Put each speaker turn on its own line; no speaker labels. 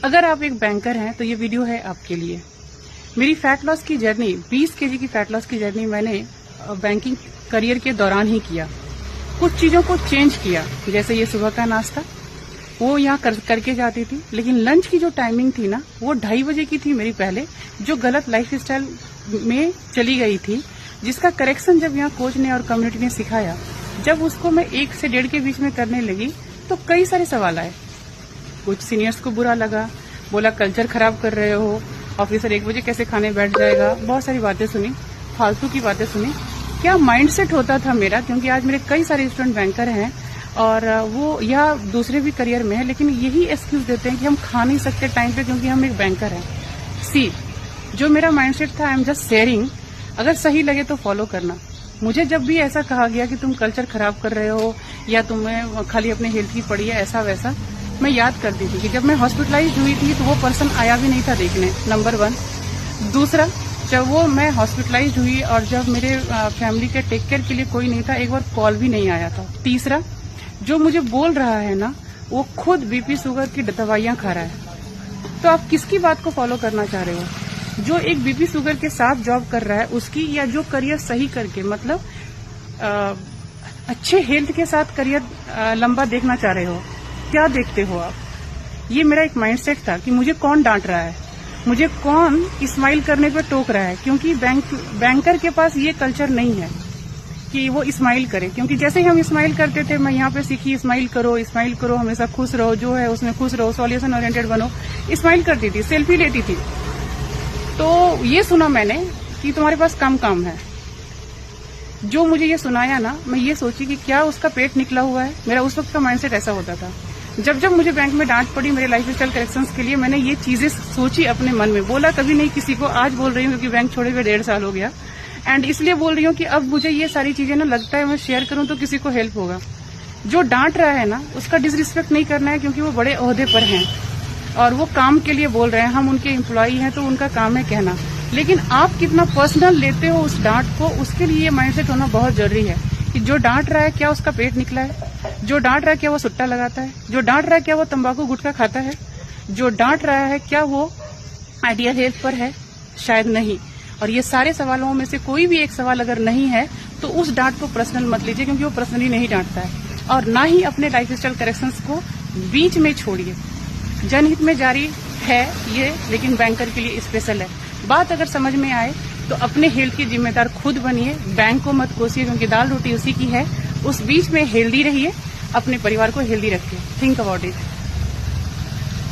अगर आप एक बैंकर हैं तो ये वीडियो है आपके लिए। मेरी फैट लॉस की जर्नी, 20 केजी की फैट लॉस की जर्नी मैंने बैंकिंग करियर के दौरान ही किया। कुछ चीजों को चेंज किया, जैसे ये सुबह का नाश्ता वो यहाँ करके जाती थी, लेकिन लंच की जो टाइमिंग थी ना वो 2:30 बजे की थी मेरी पहले, जो गलत लाइफ स्टाइल में चली गई थी, जिसका करेक्शन जब यहाँ कोच ने और कम्युनिटी ने सिखाया, जब उसको मैं 1 से 1:30 के बीच में करने लगी तो कई सारे सवाल आए। कुछ सीनियर्स को बुरा लगा, बोला कल्चर खराब कर रहे हो, ऑफिसर 1 बजे कैसे खाने बैठ जाएगा, बहुत सारी बातें सुनी, फालतू की बातें सुनी। क्या माइंडसेट होता था मेरा, क्योंकि आज मेरे कई सारे स्टूडेंट बैंकर हैं और वो या दूसरे भी करियर में है, लेकिन यही एक्सक्यूज देते हैं कि हम खा नहीं सकते टाइम पे क्योंकि हम एक बैंकर हैं। जो मेरा माइंडसेट था, आई एम जस्ट शेयरिंग, अगर सही लगे तो फॉलो करना। मुझे जब भी ऐसा कहा गया कि तुम कल्चर खराब कर रहे हो या तुम्हें खाली अपने हेल्थ की पड़ी है, ऐसा वैसा, मैं याद करती थी कि जब मैं हॉस्पिटलाइज हुई थी तो वो पर्सन आया भी नहीं था देखने, नंबर 1। दूसरा, जब वो मैं हॉस्पिटलाइज हुई और जब मेरे फैमिली के टेक केयर के लिए कोई नहीं था, एक बार कॉल भी नहीं आया था। तीसरा, जो मुझे बोल रहा है ना वो खुद बीपी शुगर की दवाइयां खा रहा है। तो आप किसकी बात को फॉलो करना चाह रहे हो? जो एक बीपी शुगर के साथ जॉब कर रहा है उसकी, या जो करियर सही करके, मतलब अच्छे हेल्थ के साथ करियर लंबा देखना चाह रहे हो? क्या देखते हो आप? ये मेरा एक माइंडसेट था कि मुझे कौन डांट रहा है, मुझे कौन स्माइल करने पे टोक रहा है, क्योंकि बैंकर के पास ये कल्चर नहीं है कि वो स्माइल करे। क्योंकि जैसे ही हम स्माइल करते थे, मैं यहाँ पे सीखी स्माइल करो, हमेशा खुश रहो, जो है उसमें खुश रहो, सॉल्यूशन ओरिएंटेड बनो। स्माइल करती थी, सेल्फी लेती थी। तो ये सुना मैंने कि तुम्हारे पास कम काम है। जो मुझे ये सुनाया ना, मैं ये सोची कि क्या उसका पेट निकला हुआ है। मेरा उस वक्त का माइंडसेट ऐसा होता था। जब मुझे बैंक में डांट पड़ी मेरे लाइफ स्टाइल करेक्शंस के लिए, मैंने ये चीजें सोची अपने मन में, बोला कभी नहीं किसी को, आज बोल रही हूँ क्योंकि बैंक छोड़े हुए 1.5 साल हो गया। एंड इसलिए बोल रही हूँ कि अब मुझे ये सारी चीजें ना लगता है मैं शेयर करूँ तो किसी को हेल्प होगा। जो डांट रहा है ना उसका डिसरिस्पेक्ट नहीं करना है, क्योंकि वो बड़े ओहदे पर हैं और वो काम के लिए बोल रहे हैं, हम उनके एम्प्लॉई हैं तो उनका काम है कहना। लेकिन आप कितना पर्सनल लेते हो उस डांट को, उसके लिए माइंडसेट होना बहुत जरूरी है कि जो डांट रहा है क्या उसका पेट निकला है, जो डांट रहा है क्या वो सुट्टा लगाता है, जो डांट रहा है क्या वो तंबाकू गुटखा खाता है, जो डांट रहा है क्या वो आइडियल हेल्थ पर है, शायद नहीं। और ये सारे सवालों में से कोई भी एक सवाल अगर नहीं है तो उस डांट को पर्सनल मत लीजिए, क्योंकि वो पर्सनली नहीं डांटता है। और ना ही अपने लाइफ स्टाइल करेक्शंस को बीच में छोड़िए। जनहित में जारी है ये, लेकिन बैंकर के लिए स्पेशल है। बात अगर समझ में आए तो अपने हेल्थ की जिम्मेदार खुद बनिए, बैंक को मत कोसिए, क्योंकि दाल रोटी उसी की है। उस बीच में हेल्दी रहिए, अपने परिवार को हेल्दी रखिए। Think about it.